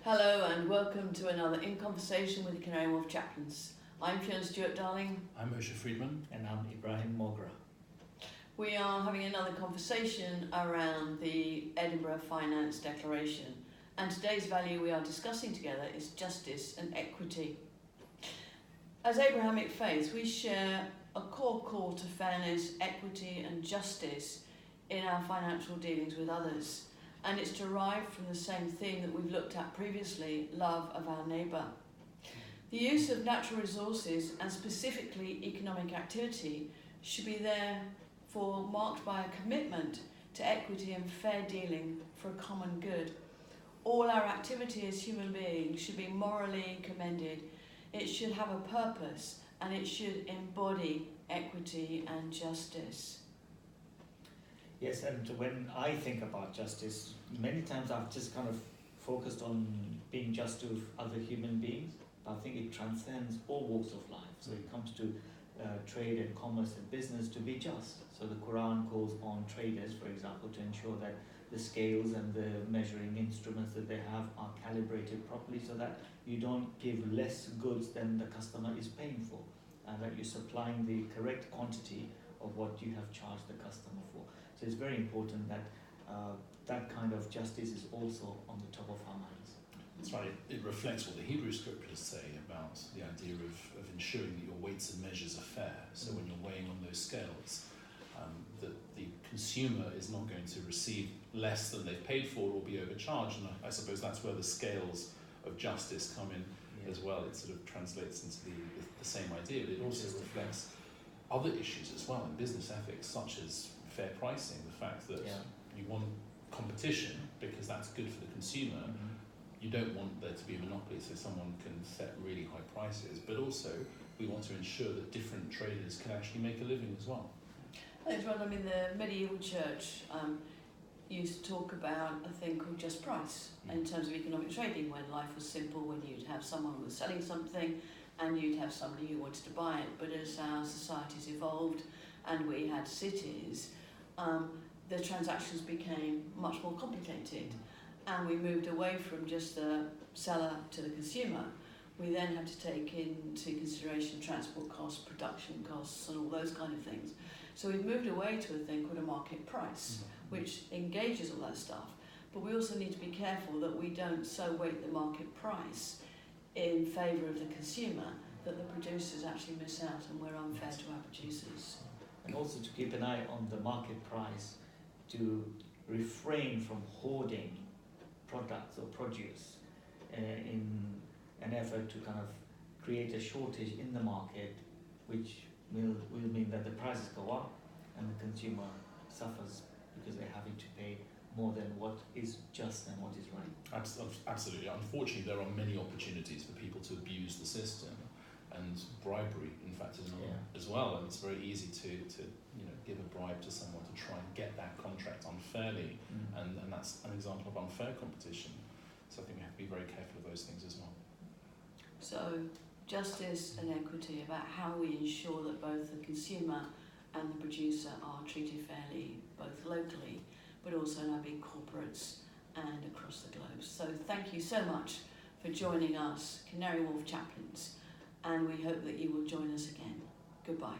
Hello and welcome to another In Conversation with the Canary Wharf chaplains. I'm Fiona Stewart-Darling. I'm Moshe Freedman. And I'm Ibrahim, Mogra. We are having another conversation around the Edinburgh Finance Declaration, and today's value we are discussing together is justice and equity. As Abrahamic faith, we share a core call to fairness, equity and justice in our financial dealings with others. And it's derived from the same theme that we've looked at previously, love of our neighbour. The use of natural resources and specifically economic activity should be therefore marked by a commitment to equity and fair dealing for a common good. All our activity as human beings should be morally commended. It should have a purpose and it should embody equity and justice. Yes, and when I think about justice, many times I've just kind of focused on being just to other human beings. I think it transcends all walks of life. So it comes to trade and commerce and business to be just. So the Quran calls on traders, for example, to ensure that the scales and the measuring instruments that they have are calibrated properly so that you don't give less goods than the customer is paying for, and that you're supplying the correct quantity of what you have charged the customer for. So it's very important that that kind of justice is also on the top of our minds. That's right. It reflects what the Hebrew scriptures say about the idea of ensuring that your weights and measures are fair. So when you're weighing on those scales, that the consumer is not going to receive less than they've paid for or be overcharged. And I suppose that's where the scales of justice come in as well. It sort of translates into the same idea, but it also reflects other issues as well in business ethics, such as fair pricing, the fact that you want competition because that's good for the consumer. You don't want there to be a monopoly so someone can set really high prices, but also we want to ensure that different traders can actually make a living as well. That's right. I mean, the medieval church used to talk about a thing called just price in terms of economic trading, when life was simple, when you'd have someone who was selling something and you'd have somebody who wanted to buy it. But as our societies evolved and we had cities, the transactions became much more complicated, and we moved away from just the seller to the consumer. We then had to take into consideration transport costs, production costs and all those kind of things. So we've moved away to a thing called a market price, which engages all that stuff. But we also need to be careful that we don't so weight the market price in favour of the consumer that the producers actually miss out and we're unfair to our producers. And also to keep an eye on the market price, to refrain from hoarding products or produce in an effort to kind of create a shortage in the market, which will mean that the prices go up and the consumer suffers because they're having to pay more than what is just and what is right. Absolutely. Unfortunately, there are many opportunities for people to abuse the system, and bribery, in fact, is another as well. And it's very easy to give a bribe to someone to try and get that contract unfairly, and that's an example of unfair competition. So I think we have to be very careful of those things as well. So justice and equity about how we ensure that both the consumer and the producer are treated fairly, both locally, but also in our big corporates and across the globe. So thank you so much for joining us, Canary Wharf chaplains, and we hope that you will join us again. Goodbye.